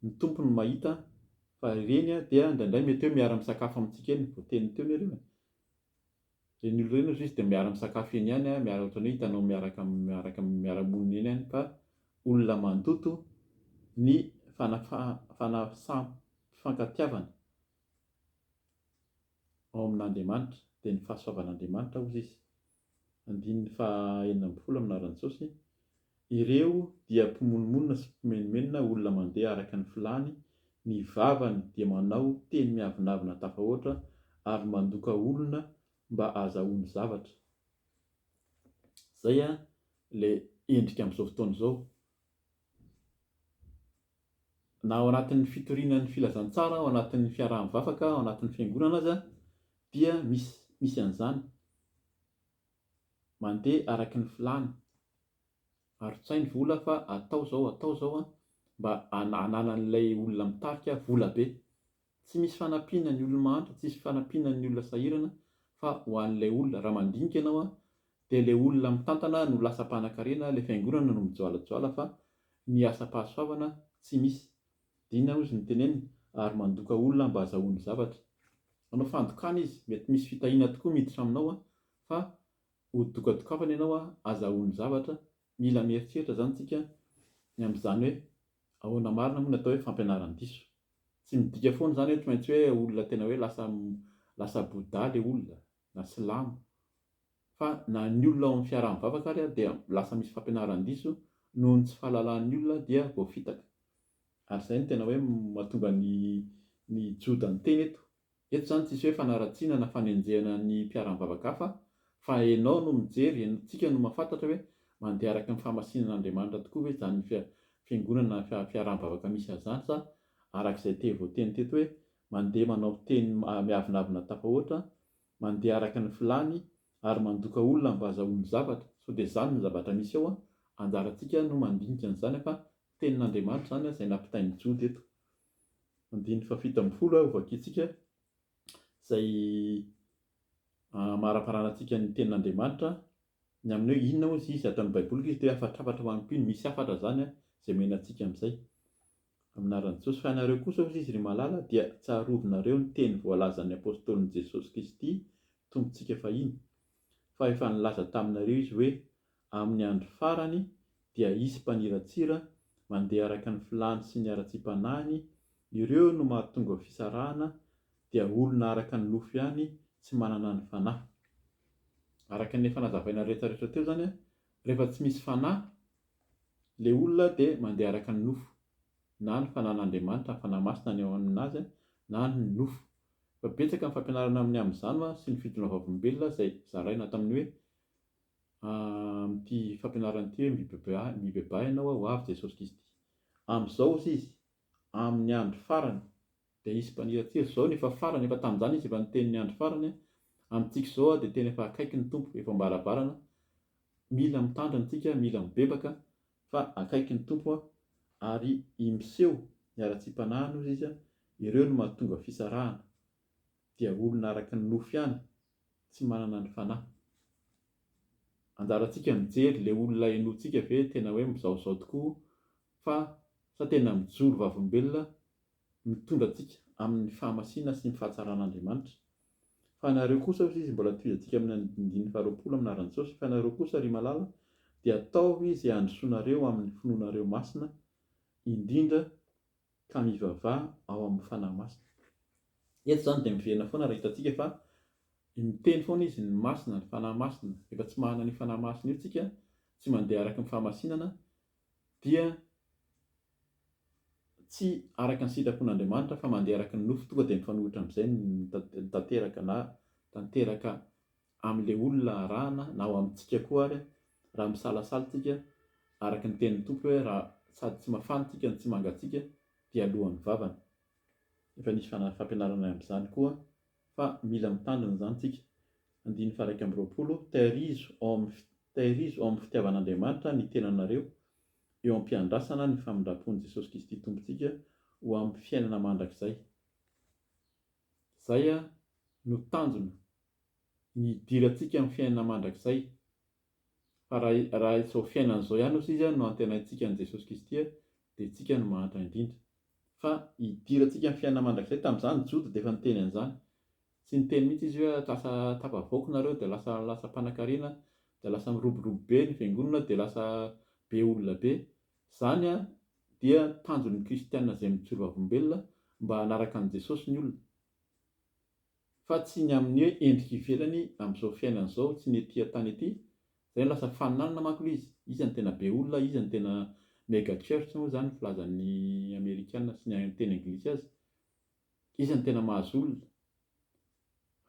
ny tompony mahita fa ireny dia indraindray mety hoe miara-misakafo amintsika eny, voateny teo ny ireo ireny olona ireny izy dia miara-misakafo eny ihany, ohatrany hoe hitanao miaraka miara-monina eny ihany, fa olona mandoto ny fifankatiavana ao amin'Andriamanitra dia ny fahasoavan'Andriamanitra ozy izy. 4 aminaran'ny Jesosy. Ireo dia mpimonomonina sy mpimenomenona, olona mandeha araka ny filany. Ny vavany dia manao teny miavonavina tafahoatra ary mandoka olona mba ahazahoany zavatra. Zay ilay endrika amin'izao fotoana izao. Na ao anatin'ny fitorianan'ny filazantsara, ao anatin'ny fiaraha-mivavaka, ao anatin'ny fiangonana aza dia misy an'izany. Mandeha araky ny filany. Aron-tsainy vola fa atao zao mba hananan'ilay olona mitarika vola be. Tsy misy fanampiana ny olona mahantra, tsy misy fanampiana ny olona sahirana, fa ho an'ilay olona raha mandinika ianao dia ilay olona mitantana no lasa mpanan-karena, ilay fiangonana no mijoalajoala fa ny asa-pahasoavana tsy misy. Dina ozy ny teneniny ary mandoka olona mba ahazahoany zavatra. Anao fandokana izy, mety misy fitahiana tokoa miditra aminao fa ho dokadokafana ianao ahazahoany zavatra. Mila mieritreritra zany tsika ny amin'izany hoe ahoana marina moa ny atao hoe fampianaran-diso. Tsy midika foana zany hoe tsy maintsy hoe olona tena hoe lasa Bouddha ilay olona na silamo, fa na ny olona ao amin'ny fiaraha-mivavaka ary dia lasa misy fampianaran-diso noho ny tsy fahalalan'ny olona dia voafitaka. Ary izay no tena hoe mahatonga ny jodany teny eto. Eto zany tsisy hoe fanaratsiana na fanenjehana ny mpiara-mivavaka hafa, fa ianao no mijery, tsika no mahafantatra hoe mandeha araka ny fahamasinan'Andriamanitra tokoa hoe zany fiangonana fiaraha-mivavaka misy an'izany, sa arak'izay voateny teto hoe mandeha manao teny miavonavina tafahoatra, mandeha araka ny filany ary mandoka olona mba ahazahoany zavatra. So dia zany ny zavatra misy ao anjarantsika no mandinika an'izany fa tenin'Andriamanitra zany izay nampitainy jody eto. 17 ovakitsika izay maharaparana antsika ny tenin'Andriamanitra ny amin'ny hoe inona ozy izy ataon'ny baibolika izy dia afatrafatra mampino, misy afatra zany izay menantsika amin'izay. Aminaran'i Jesosy, fa ianareo kosa ozy izy ry malala dia tsarovinareo ny teny voalazan'ny apôstôlin' Jesosy Kristy tompontsika fahiny. Fa efa nilaza taminareo izy hoe amin'ny andro farany dia hisy mpaniratsira mandeha araka ny filany sy ny ara-tsim-panahiny. Ireo no mahatonga fisarahana, dia olona araka ny nofo ihany, tsy manana ny fanahy. Araka ny efa nazavaina rehetrarehetra teo zany rehefa tsy misy fanahy ilay olona dia mandeha araka ny nofo, na ny fanan'Andriamanitra, ny fanahy masina ny ao aminazy, na ny nofo. Fa betsaka ny fampianarana amin'ny amin'izany sy ny fidina vavolombelona izay zaraina tamin'ny hoe amin'ity fampianarana ity hoe mibebà ianao ho avy Jesosy Kristy. Amin'izao izy amin'ny andro farany dia hisy mpaniratsira. Zao ny efa farany, efa tamin'izany izy efa niteny ny andro farany. Amintsika izao dia tena efa akaiky ny tompo, efa mbarabarana. Mila mitandrina tsika, mila mibebaka fa akaiky ny tompo ary miseho ny ara-tsim-panahiny ozy izy. Ireo no mahatonga fisarahana, dia olona araka ny nofo ihany, tsy manana ny fanahy. Anjarantsika mijery ilay olona enoantsika ve tena hoe mizaozao tokoa, fa sa tena mijoro vavolombelona mitondra antsika amin'ny fahamasina sy ny fahatsaràn'Andriamanitra. Fa ianareo kosa ozy izy mbola tohizantsika amin'ny 20 aminaran'i Jesosy. Fa ianareo kosa ry malala dia atao izy handrosoanareo amin'ny finoanareo masina, indrindra ka mivavaha ao amin'ny fanahy masina. Eto zany dia miverina foana raha hitantsika fa miteny foana izy ny masina, ny fanahy masina. Efa tsy manana ny fanahy masina io tsika, tsy mandeha araka ny fahamasinana, dia tsy araka ny sitrapon'Andriamanitra fa mandeha araka ny nofo. Tonga dia mifanohitra amin'izay ny tanteraka amin'ilay olona arahana na ao amintsika koa ary raha misalasala tsika araka ny tenin'ny tompo hoe raha sady tsy mafana tsika ny tsy mangatsika dia alohan'ny vavana. Efa nisy fampianarana amin'izany koa fa mila mitandrina zany tsika. 120 tahirizo ao amin'ny fitiavan'Andriamanitra ny tenanareo eo am-piandrasana ny famindrampon'i Jesosy Kristy tompontsika ho amin'ny fiainana mandrakizay. Zay no tanjona ny idirantsika amin'ny fiainana mandrakizay. Fa raha izao fiainana izao ihany ozy izy no antenaintsika an'i Jesosy Kristy dia tsika no mahantra indrindra. Fa idirantsika amin'ny fiainana mandrakizay, tamin'izany Jody dia efa niteny an'izany. Tsy niteny mihitsy izy hoe lasa tafavoaka nareo dia lasa mpanan-karena, dia lasa miroborobo be ny fiangonana, dia lasa be olona be. Zany dia tanjon'ny kristianina izay mijoro vavolombelona mba hanaraka an'i Jesosy ny olona. fa tsy ny amin'ny hoe endrika ivelany amin'izao fiainana izao, tsy ny etỳ tany ety, zay lasa faninanana manko ilay izy. Izy ny tena be olona, izy ny tena mega church moa zany filazan'ny Amerikana sy ny teny anglisy azy. Izy ny tena mahazo olona.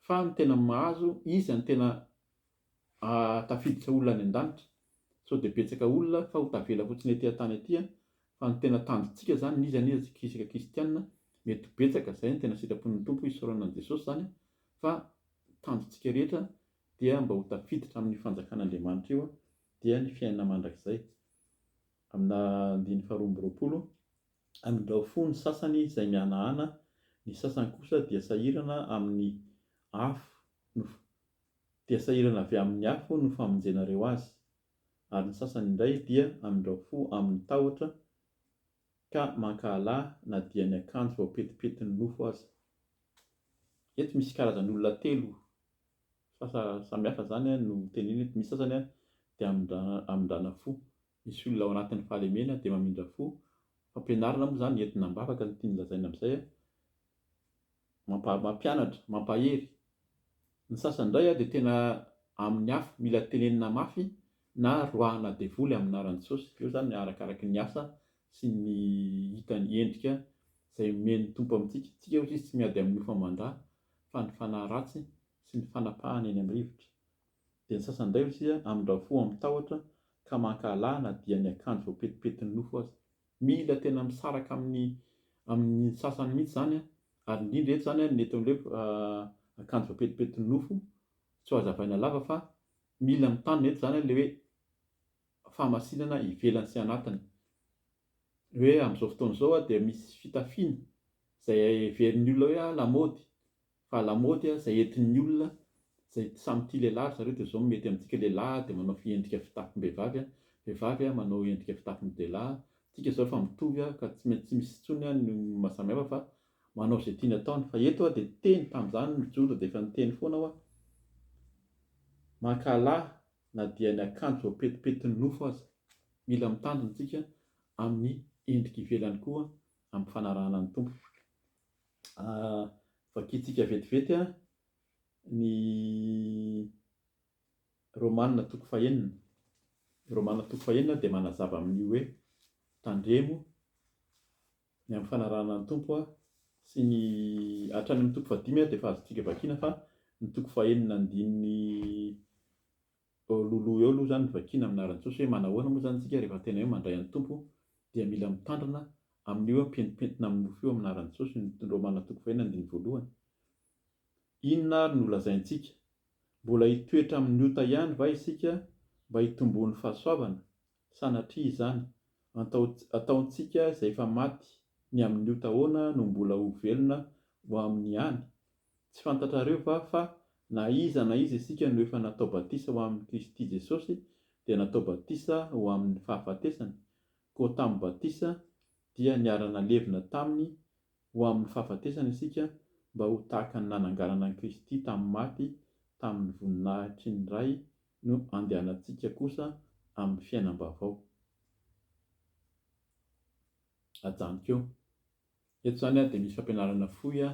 Fa ny tena mahazo, izy ny tena tafiditra olona any an-danitra. Sao dia betsaka olona fa ho tavela fotsiny etỳ tany etỳ, fa ny tena tanjontsika zany izy isaka kristianina mety betsaka, zay ny tena sitrapon'ny tompo isaorana an'i Jesosy zany, fa tanjontsika rehetra dia mba ho tafiditra amin'ny fanjakan'Andriamanitra io dia ny fiainana mandrakizay. Amina 2:20, amin'ireo fo ny sasany izay mihanahana, ny sasany kosa dia sahirana amin'ny afo dia sahirana avy amin'ny afo no famonjenareo azy, ary ny sasany indray dia amin'ireo fo amin'ny tahotra ka mankahalahy na dia ny akanjo voapetipetiny nofo aza. Eto misy karazany olona telo samihafa zany no teneny eto. Misy sasany dia amindrana fo, misy olona ao anatin'ny fahalemena dia mamindra fo. Fampianarana moa zany entina mba afaka ny tiany lazaina amin'izay, mampianatra, mampahery. Ny sasany indray dia tena amin'ny afo, mila tenenina mafy na roahana devoly amin'ny anaran'i Jesosy. Io zany arakaraky ny asa sy ny hitany endrika izay omeny tompo amintsika. Tsika ozy izy tsy miady amin'ny ho famandraha, fa ny fanahy ratsy sy ny fanapahana eny amin'ny rivotra. Dia ny sasany indray izy amin'ireo fo amin'ny tahotra ka mankahalahy na dia ny akanjo voapetipetiny nofo aza. Mila tena misaraka amin'ny sasany mihitsy zany, ary indrindra eto zany ny eto amin'ilay akanjo voapetipetiny nofo tsy ho hazavaina lava, fa mila mitandrina eto zany ilay hoe fahamasinana ivelany sy anatiny. Hoe amin'izao fotoana izao dia misy fitafiana izay heverin'ny olona hoe lamaody, fa lamaody izay entin'ny olona izay samy tia lehilahy zareo, dia izao mety amintsika lehilahy dia manao endrika fitafim-behivavy, vehivavy manao endrika fitafin-dehilahy. Tsika izao efa mitovy ka tsy misy intsony no mahasamihafa, fa manao izay tiany ataony. Fa eto dia teny tamin'izany mijoro dia efa niteny foana aho, mankahalahy na dia ny akanjo voapetipetiny nofo aza. Mila mitandrina tsika amin'ny endrika ivelany koa amin'ny fanarahana ny tompo. Vakiantsika vetivety ny Romanina 9:9. Romanina 9:9 dia manazava amin'io hoe tandremo ny amin'ny fanarahana ny tompo sy ny hatrany amin'ny 5:5 dia efa azontsika vakiana, fa ny 9:9 loloha eo aloha zany vakiana amin'ny anaran'i Jesosy hoe manahoana moa zany tsika rehefa tena hoe mandray an'ny tompo, dia mila mitandrina amin'io pentimpentina amin'ny nofo io amin'ny anaran'i Jesosy. Ny Romanina 9:1. Inona ary no lazaintsika? Mbola hitoetra amin'ny ota ihany va isika mba hitomboan'ny fahasoavana? Sanatria izany, ataontsika izay efa maty, ny amin'ny ota ahoana no mbola ho velona ho amin'ny hany? Tsy fantatrareo va fa na iza isika no efa natao batisa ho amin'ny Kristy Jesosy dia natao batisa ho amin'ny fahafatesany? Koa tamin'ny batisa dia niara-na levina taminy ho amin'ny fahafatesany isika, mba ho tahaka ny nananganana ny Kristy tamin'ny maty tamin'ny voninahitry ny ray no andehanantsika kosa amin'ny fiainam-baovao. Ajanoko eo. Eto zany dia misy fampianarana fohy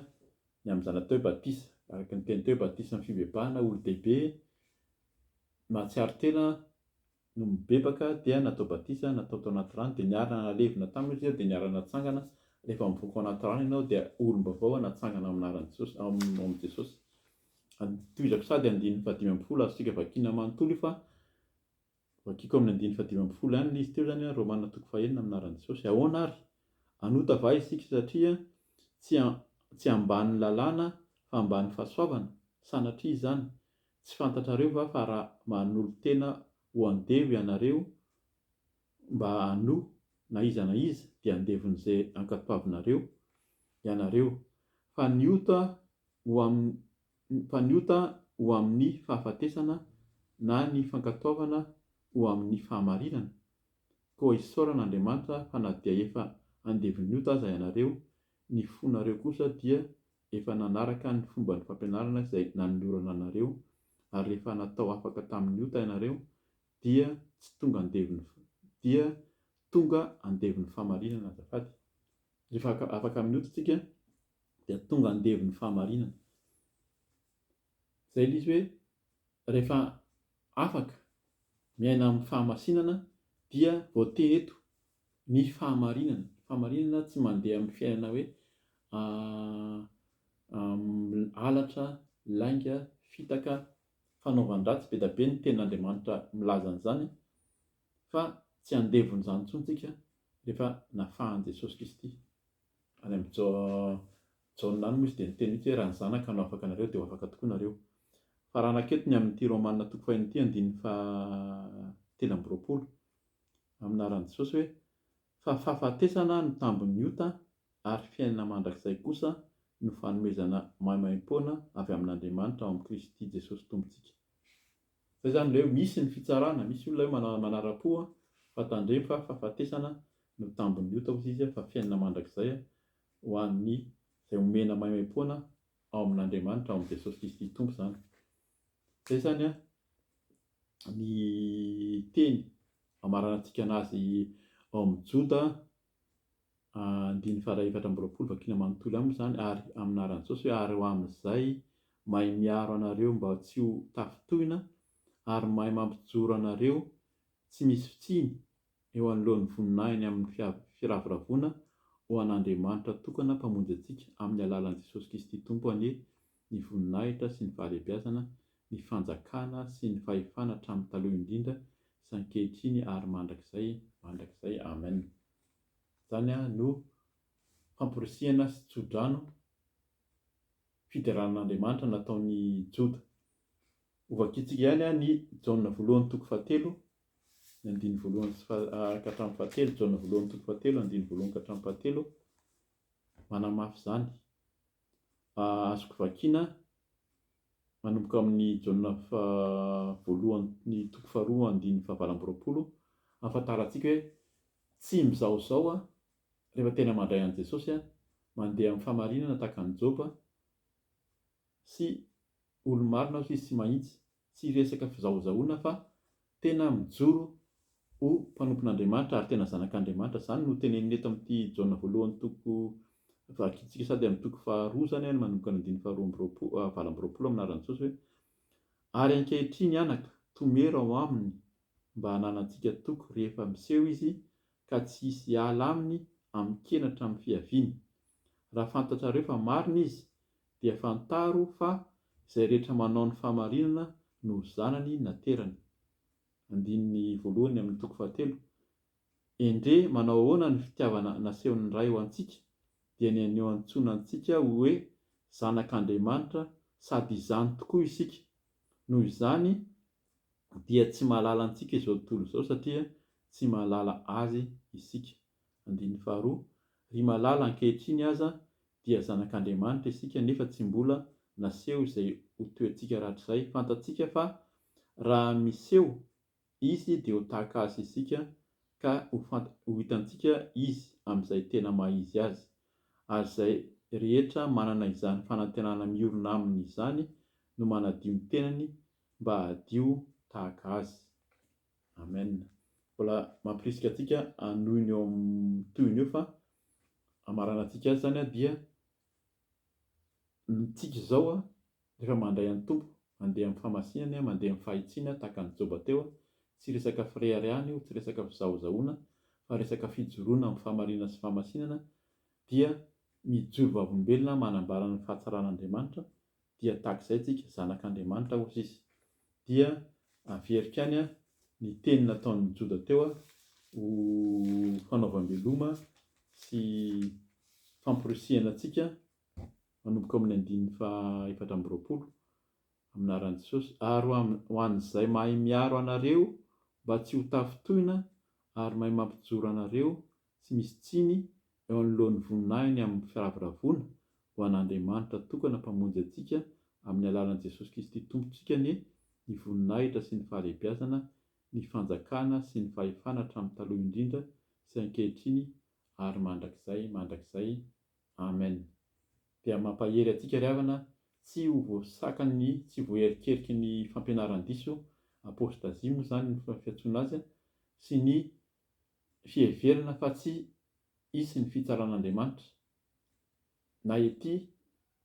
ny amin'izany atao hoe batisa, araka ny teny teo batisa ny fibebahana. Olo-dehibe mahatsiaro tena no mibebaka dia natao batisa, natao tao anaty rano, dia niara-nalevina taminy izy dia niara-natsangana. Rehefa mivoaka ao anaty rano ianao dia olom-baovao natsangana amin'ny anaran'i Jesosy, amin'ny Jesosy. Toizako sady 5:10 azontsika vakiana manontolo, fa vakiako amin'ny 5:10 ihany izy teo zany, Romanina 9:1 amin'ny anaran'i Jesosy. Ahoana ary? Anota va isika satria tsy ambany lalàna fa ambany fahasoavana? Sanatria izany, tsy fantatrareo va fa raha manolo tena ho andevo ianareo mba hanoha na iza dia andevon'izay ankapavinareo ianareo, fa ny ota ho amin'ny fahafatesana na ny fankatoavana ho amin'ny fahamarinana. Koa isaoran'Andriamanitra fa na dia efa andevon'ny ota aza ianareo, ny fonareo kosa dia efa nanaraka ny fomba ny fampianarana izay nanolorana anareo, ary rehefa natao afaka tamin'ny ota ianareo dia tonga andevon'ny fahamarinana azafady. Rehefa afaka amin'ny ota tsika dia tonga andevon'ny fahamarinana. Zay ilay izy hoe rehefa afaka miaina amin'ny fahamasinana dia voatery eto ny fahamarinana. Fahamarinana tsy mandeha amin'ny fiainana hoe halatra, lainga, fitaka, fanaovan-dratsy be dia be ny tenin'Andriamanitra milaza an'izany, fa tsy andevon'izany intsony tsika rehefa nafahan'i Jesosy Kristy. Any amin'ny Jaona any moa izy dia niteny hoe raha ny zanaka no afaka anareo dia ho afaka tokoa nareo. Fa raha nanketony amin'ity Romanina toko fahaenina ity andininy fahatelo amby roapolo amin'ny anaran'i Jesosy hoe fa fahafatesana no tambon'ny ota ary fiainana mandrakizay kosa no fanomezana maimaim-poana avy amin'Andriamanitra ao amin'ny Kristy Jesosy Tompontsika. Zay zany ilay hoe misy ny fitsarana, misy olona hoe manara-po fatandremo fa fahafatesana no tambon'ny ota hozy izy fa fiainana mandrakizay ho an'ny izay omena maimaim-poana ao amin'Andriamanitra ao amin'ny Jesosy Kristy Tompo zany. Zay zany ny teny amaranantsika anazy ao amin'ny Joda andininy faharay efatra amby roapolo vakina manontolo aminy zany, ary amin'anaran'i Jesosy hoe ary ho amin'izay mahay miaro anareo mba tsy ho tafitohina ary mahay mampijoro anareo tsy misy fitsiny eo anoloan'ny voninahiny amin'ny firavoravoana ho an'Andriamanitra tokana mpamonjy antsika amin'ny alalan'i Jesosy Kristy Tompo anie ny voninahitra sy ny fahalehibiazana, ny fanjakana sy ny fahefana hatramin'ny taloha indrindra sy ankehitriny ary mandrakizay. Amen. Zany no famporisihana sy tsodrano fideranan'Andriamanitra nataon'ny Joda. Ovakitsika ihany ny Jaona voalohany toko fahatelo, ny andiny voalohany ka hatramin'ny fahatelo, Jaona voalohany toko fahatelo, andiny voalohany ka hatramin'ny fahatelo, manamafy izany. Azoko vakiana manomboka amin'ny Jaona voalohany ny toko faharoa andiny fahavalo amby roapolo, ahafantarantsika hoe tsy mizaozao rehefa tena mandray an'i Jesosy mandeha amin'ny fahamarinana tahaka ny Joba sy olo-marina izy tsy mahitsy, tsy resaka fizaozaona fa tena mijoro ho mpanompon'Andriamanitra ary tena zanak'Andriamanitra. Zany no teneniny eto amin'ity Jaona voalohany toko vakitsika sady amin'ny toko faharoa zany manomboka ny andiny faharoa amby roapolo, valo amby roapolo amin'anaran'i Jesosy hoe ary ankehitriny anaka tomero ao aminy mba hananantsika toko rehefa miseho izy ka tsy hisy hiala aminy amin'ny kenatra amin'ny fiaviany. Raha fantatrareo fa marina izy dia fantaro fa izay rehetra manao ny fahamarinana no zanany naterany. Andininy voalohany amin'ny toko fahatelo, endre manao ahoana ny fitiavana nasehon'ny ray ho antsika dia ny anio antsoina antsika hoe zanak'Andriamanitra sady izany tokoa isika. Noho izany dia tsy mahalala antsika izao tontolo izao satria tsy mahalala azy isika. Andininy faharoa, ry malala ankehitriny aza dia zanak'Andriamanitra isika nefa tsy mbola naseho izay ho toentsika rahatrizay. Fantatsika fa raha miseho izy dia ho tahaka azy isika ka ho hitantsika izy amin'izay tena maha izy azy. Ary izay rehetra manana izany fanantenana miorina aminy izany no manadio ny tenany mba hadio tahaka azy. Amen. Mbola mampirisika antsika hanohiny eo amin'ny tohiny eo fa amaranantsika azy zany dia nitsika izao rehefa mandray an'ny Tompo, mandeha amin'ny fahamasinana, mandeha amin'ny fahitsiana tahaka ny Joba teo, tsy resaka frera ihany io, tsy resaka fizaozaona fa resaka fijoroana amin'ny fahamarinana sy fahamasinana, dia mijoro vavolombelona manambara ny fahatsaraan'Andriamanitra, dia tahak'izay tsika zanak'Andriamanitra hozy izy. Dia averika any ny teny nataon'ny Joda teo ho fanaovam-beloma sy famporisihana antsika manomboka amin'ny andininy fahaefatra amby roapolo amin'anaran'i Jesosy. Ary ho an'izay mahay miaro anareo mba tsy ho tafitohina ary mahay mampijoro anareo tsy misy tsiny eo anoloan'ny voninahiny amin'ny firavoravoana ho an'Andriamanitra tokana mpamonjy antsika amin'ny alalan'i Jesosy Kristy Tompontsika ny voninahitra sy ny fahalehibiazana, ny fanjakana sy ny fahefana hatramin'ny taloha indrindra sy ankehitriny ary mandrakizay. Amen. Dia mampahery antsika ry havana tsy ho voasakany, tsy voaherikeriky ny fampianaran-diso apôstazia moa zany ny fiantsoana azy, sy ny fiheverana fa tsy hisy ny fitsaran'Andriamanitra na ety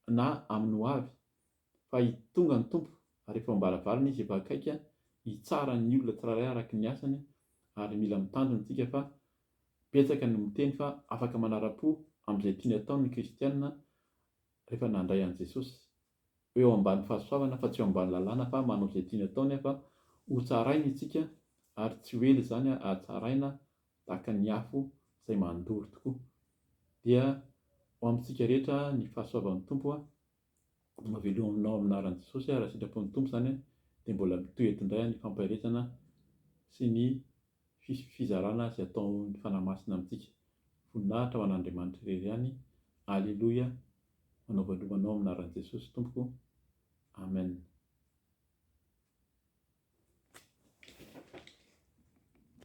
na amin'ny ho avy, fa hitonga ny Tompo rehefa ambaravarana izy efa akaiky hitsara ny olona tsirairay araky ny asany, ary mila mitandrina isika fa betsaka no miteny fa afaka manara-po amin'izay tiany atao ny kristianina rehefa nandray an'i Jesosy, hoe eo ambany fahasoavana fa tsy eo ambany lalàna, fa manao izay tiany atao nefa ho tsaraina isika ary tsy ho ela izany hatsaraina tahaka ny afo izay mandoro tokoa. Dia ho amintsika rehetra ny fahasoavan'ny Tompo mahaveloma ao amin'ny anaran'i Jesosy raha sitrapon'ny Tompo izany dia mbola mitohy eto indray ny fampiresana sy ny fizarana izay ataon'ny fanahy masina amintsika. Voninahitra ho an'Andriamanitra irery ihany. Alleloia. Manao velomana ao amin'ny anaran'i Jesosy Tompoko. Amen.